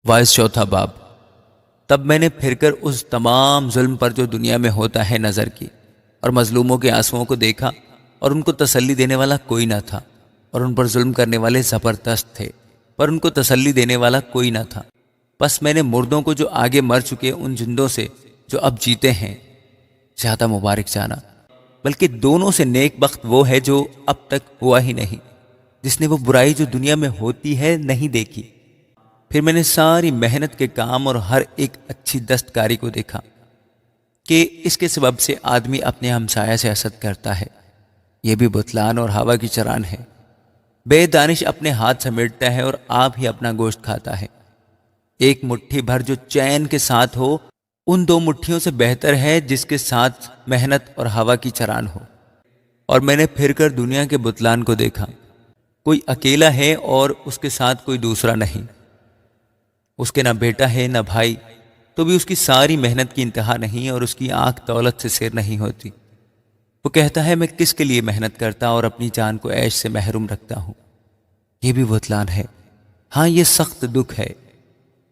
Voice چوتھا باب۔ تب میں نے پھر کر اس تمام ظلم پر جو دنیا میں ہوتا ہے نظر کی، اور مظلوموں کے آنسوؤں کو دیکھا، اور ان کو تسلی دینے والا کوئی نہ تھا، اور ان پر ظلم کرنے والے زبردست تھے، پر ان کو تسلی دینے والا کوئی نہ تھا۔ بس میں نے مردوں کو جو آگے مر چکے ان زندوں سے جو اب جیتے ہیں زیادہ مبارک جانا، بلکہ دونوں سے نیک بخت وہ ہے جو اب تک ہوا ہی نہیں، جس نے وہ برائی جو دنیا میں ہوتی ہے نہیں دیکھی۔ پھر میں نے ساری محنت کے کام اور ہر ایک اچھی دستکاری کو دیکھا کہ اس کے سبب سے آدمی اپنے ہمسایہ سے حسد کرتا ہے، یہ بھی بتلان اور ہوا کی چران ہے۔ بے دانش اپنے ہاتھ سمیٹتا ہے اور آپ ہی اپنا گوشت کھاتا ہے۔ ایک مٹھی بھر جو چین کے ساتھ ہو ان دو مٹھیوں سے بہتر ہے جس کے ساتھ محنت اور ہوا کی چران ہو۔ اور میں نے پھر کر دنیا کے بتلان کو دیکھا، کوئی اکیلا ہے اور اس کے ساتھ کوئی دوسرا نہیں، اس کے نہ بیٹا ہے نہ بھائی، تو بھی اس کی ساری محنت کی انتہا نہیں، اور اس کی آنکھ دولت سے سیر نہیں ہوتی۔ وہ کہتا ہے میں کس کے لیے محنت کرتا اور اپنی جان کو عیش سے محروم رکھتا ہوں۔ یہ بھی بتلان ہے۔ ہاں، یہ سخت دکھ ہے،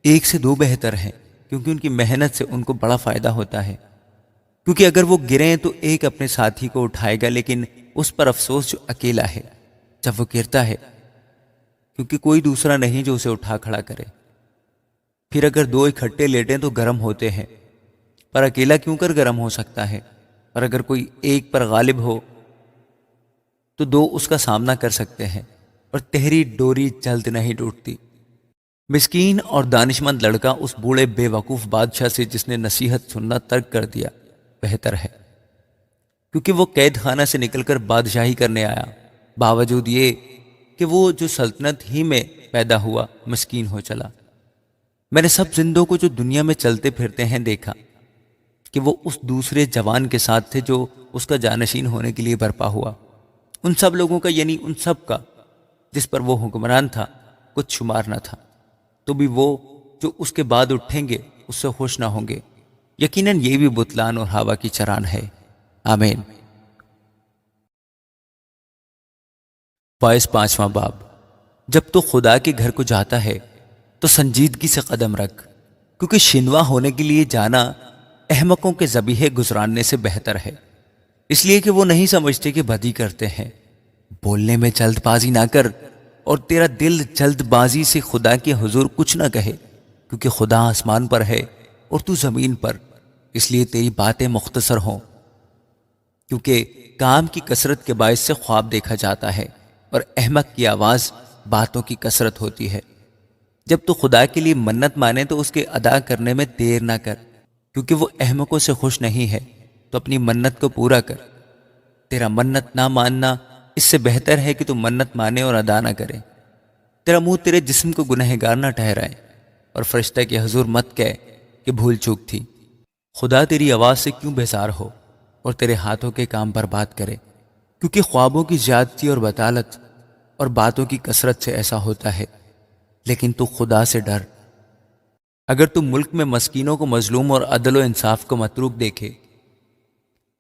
ایک سے دو بہتر ہیں، کیونکہ ان کی محنت سے ان کو بڑا فائدہ ہوتا ہے، کیونکہ اگر وہ گریں تو ایک اپنے ساتھی کو اٹھائے گا، لیکن اس پر افسوس جو اکیلا ہے جب وہ گرتا ہے، کیونکہ کوئی دوسرا نہیں جو اسے اٹھا کھڑا کرے۔ پھر اگر دو اکٹھے لیٹیں تو گرم ہوتے ہیں، پر اکیلا کیوں کر گرم ہو سکتا ہے؟ اور اگر کوئی ایک پر غالب ہو تو دو اس کا سامنا کر سکتے ہیں، اور تہری ڈوری جلد نہیں ٹوٹتی۔ مسکین اور دانشمند لڑکا اس بوڑھے بے وقوف بادشاہ سے جس نے نصیحت سننا ترک کر دیا بہتر ہے، کیونکہ وہ قید خانہ سے نکل کر بادشاہی کرنے آیا، باوجود یہ کہ وہ جو سلطنت ہی میں پیدا ہوا مسکین ہو چلا۔ میں نے سب زندوں کو جو دنیا میں چلتے پھرتے ہیں دیکھا کہ وہ اس دوسرے جوان کے ساتھ تھے جو اس کا جانشین ہونے کے لیے برپا ہوا۔ ان سب لوگوں کا، یعنی ان سب کا جس پر وہ حکمران تھا، کچھ شمار نہ تھا، تو بھی وہ جو اس کے بعد اٹھیں گے اس سے خوش نہ ہوں گے۔ یقیناً یہ بھی بتلان اور ہوا کی چران ہے۔ آمین۔ وائس پانچواں باب۔ جب تو خدا کے گھر کو جاتا ہے تو سنجیدگی سے قدم رکھ، کیونکہ شنوا ہونے کے لیے جانا احمقوں کے ذبیحے گزراننے سے بہتر ہے، اس لیے کہ وہ نہیں سمجھتے کہ بدی کرتے ہیں۔ بولنے میں جلد بازی نہ کر، اور تیرا دل جلد بازی سے خدا کے حضور کچھ نہ کہے، کیونکہ خدا آسمان پر ہے اور تو زمین پر، اس لیے تیری باتیں مختصر ہوں، کیونکہ کام کی کثرت کے باعث سے خواب دیکھا جاتا ہے، اور احمق کی آواز باتوں کی کثرت ہوتی ہے۔ جب تو خدا کے لیے منت مانے تو اس کے ادا کرنے میں دیر نہ کر، کیونکہ وہ احمقوں سے خوش نہیں ہے، تو اپنی منت کو پورا کر۔ تیرا منت نہ ماننا اس سے بہتر ہے کہ تو منت مانے اور ادا نہ کرے۔ تیرا منہ تیرے جسم کو گنہگار نہ ٹھہرائے، اور فرشتہ کے حضور مت کہے کہ بھول چوک تھی۔ خدا تیری آواز سے کیوں بیزار ہو اور تیرے ہاتھوں کے کام برباد کرے، کیونکہ خوابوں کی زیادتی اور بطالت اور باتوں کی کثرت سے ایسا ہوتا ہے، لیکن تو خدا سے ڈر۔ اگر تو ملک میں مسکینوں کو مظلوم اور عدل و انصاف کو متروک دیکھے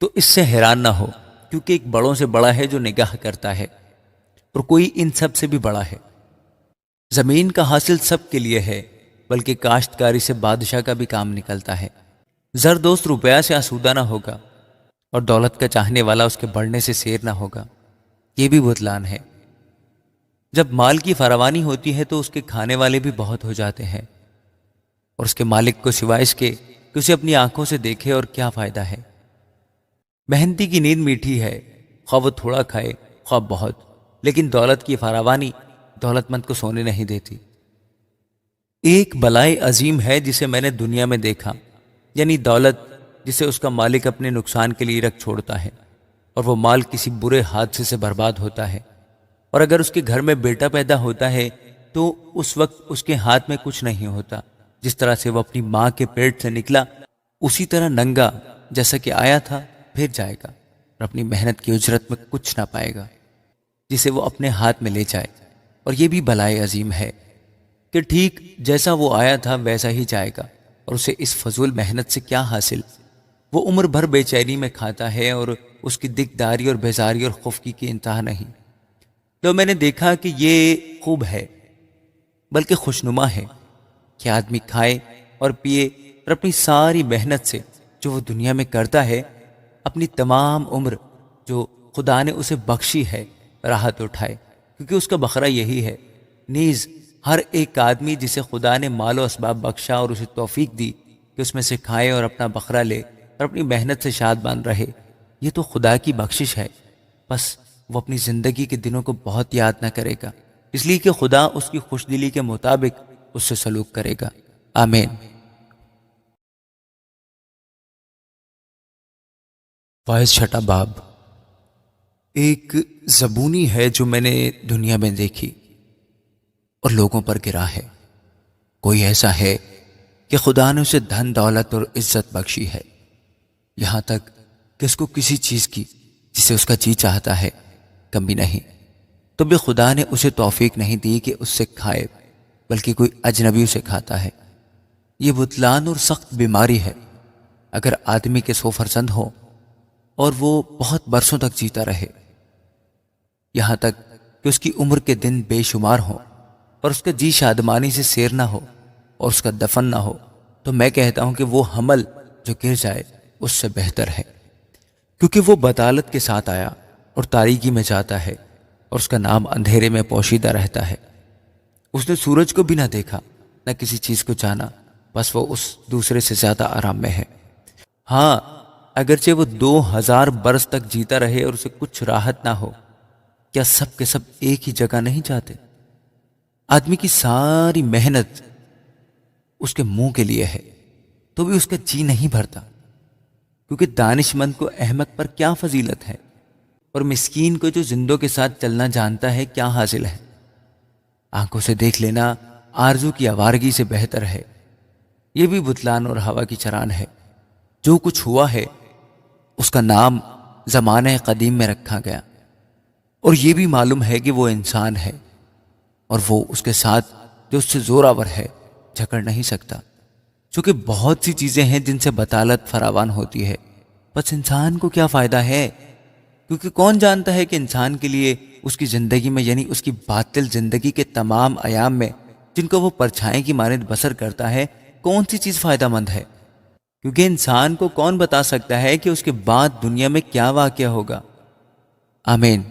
تو اس سے حیران نہ ہو، کیونکہ ایک بڑوں سے بڑا ہے جو نگاہ کرتا ہے، اور کوئی ان سب سے بھی بڑا ہے۔ زمین کا حاصل سب کے لیے ہے، بلکہ کاشتکاری سے بادشاہ کا بھی کام نکلتا ہے۔ زر دوست روپیہ سے آسودہ نہ ہوگا، اور دولت کا چاہنے والا اس کے بڑھنے سے سیر نہ ہوگا۔ یہ بھی بتلان ہے۔ جب مال کی فراوانی ہوتی ہے تو اس کے کھانے والے بھی بہت ہو جاتے ہیں، اور اس کے مالک کو سوائے اس کے کہ اسے اپنی آنکھوں سے دیکھے اور کیا فائدہ ہے۔ محنتی کی نیند میٹھی ہے، خواہ وہ تھوڑا کھائے خواہ بہت، لیکن دولت کی فراوانی دولت مند کو سونے نہیں دیتی۔ ایک بلائے عظیم ہے جسے میں نے دنیا میں دیکھا، یعنی دولت جسے اس کا مالک اپنے نقصان کے لیے رکھ چھوڑتا ہے، اور وہ مال کسی برے حادثے سے برباد ہوتا ہے۔ اور اگر اس کے گھر میں بیٹا پیدا ہوتا ہے تو اس وقت اس کے ہاتھ میں کچھ نہیں ہوتا، جس طرح سے وہ اپنی ماں کے پیٹ سے نکلا اسی طرح ننگا جیسا کہ آیا تھا پھر جائے گا، اور اپنی محنت کی اجرت میں کچھ نہ پائے گا جسے وہ اپنے ہاتھ میں لے جائے۔ اور یہ بھی بلائے عظیم ہے کہ ٹھیک جیسا وہ آیا تھا ویسا ہی جائے گا، اور اسے اس فضول محنت سے کیا حاصل؟ وہ عمر بھر بے چینی میں کھاتا ہے، اور اس کی دکداری اور بیزاری اور خفکی کی انتہا نہیں۔ تو میں نے دیکھا کہ یہ خوب ہے، بلکہ خوشنما ہے، کہ آدمی کھائے اور پیے اور اپنی ساری محنت سے جو وہ دنیا میں کرتا ہے اپنی تمام عمر جو خدا نے اسے بخشی ہے راحت اٹھائے، کیونکہ اس کا بکرا یہی ہے۔ نیز ہر ایک آدمی جسے خدا نے مال و اسباب بخشا اور اسے توفیق دی کہ اس میں سے کھائے اور اپنا بکرا لے اور اپنی محنت سے شاد مان رہے، یہ تو خدا کی بخشش ہے۔ بس وہ اپنی زندگی کے دنوں کو بہت یاد نہ کرے گا، اس لیے کہ خدا اس کی خوش دلی کے مطابق اس سے سلوک کرے گا۔ آمین۔ فائز چھٹا باب۔ ایک زبونی ہے جو میں نے دنیا میں دیکھی اور لوگوں پر گرا ہے۔ کوئی ایسا ہے کہ خدا نے اسے دھن دولت اور عزت بخشی ہے، یہاں تک کہ اس کو کسی چیز کی جسے اس کا جی چاہتا ہے کمی نہیں، تو بھی خدا نے اسے توفیق نہیں دی کہ اس سے کھائے، بلکہ کوئی اجنبی اسے کھاتا ہے۔ یہ بطلان اور سخت بیماری ہے۔ اگر آدمی کے 100 فرزند ہو اور وہ بہت برسوں تک جیتا رہے، یہاں تک کہ اس کی عمر کے دن بے شمار ہوں اور اس کا جی شادمانی سے سیر نہ ہو اور اس کا دفن نہ ہو، تو میں کہتا ہوں کہ وہ حمل جو گر جائے اس سے بہتر ہے، کیونکہ وہ بطالت کے ساتھ آیا اور تاریکی میں جاتا ہے اور اس کا نام اندھیرے میں پوشیدہ رہتا ہے۔ اس نے سورج کو بھی نہ دیکھا نہ کسی چیز کو جانا، بس وہ اس دوسرے سے زیادہ آرام میں ہے۔ ہاں، اگرچہ وہ 2000 برس تک جیتا رہے اور اسے کچھ راحت نہ ہو، کیا سب کے سب ایک ہی جگہ نہیں جاتے؟ آدمی کی ساری محنت اس کے منہ کے لیے ہے تو بھی اس کا جی نہیں بھرتا، کیونکہ دانش مند کو احمق پر کیا فضیلت ہے اور مسکین کو جو زندوں کے ساتھ چلنا جانتا ہے کیا حاصل ہے؟ آنکھوں سے دیکھ لینا آرزو کی آوارگی سے بہتر ہے۔ یہ بھی بطلان اور ہوا کی چران ہے۔ جو کچھ ہوا ہے اس کا نام زمانہ قدیم میں رکھا گیا، اور یہ بھی معلوم ہے کہ وہ انسان ہے اور وہ اس کے ساتھ جو اس سے زوراور ہے جھگڑ نہیں سکتا، چونکہ بہت سی چیزیں ہیں جن سے بطالت فراوان ہوتی ہے، بس انسان کو کیا فائدہ ہے؟ کیونکہ کون جانتا ہے کہ انسان کے لیے اس کی زندگی میں، یعنی اس کی باطل زندگی کے تمام ایام میں جن کو وہ پرچھائیں کی مانند بسر کرتا ہے، کون سی چیز فائدہ مند ہے؟ کیونکہ انسان کو کون بتا سکتا ہے کہ اس کے بعد دنیا میں کیا واقعہ ہوگا؟ آمین۔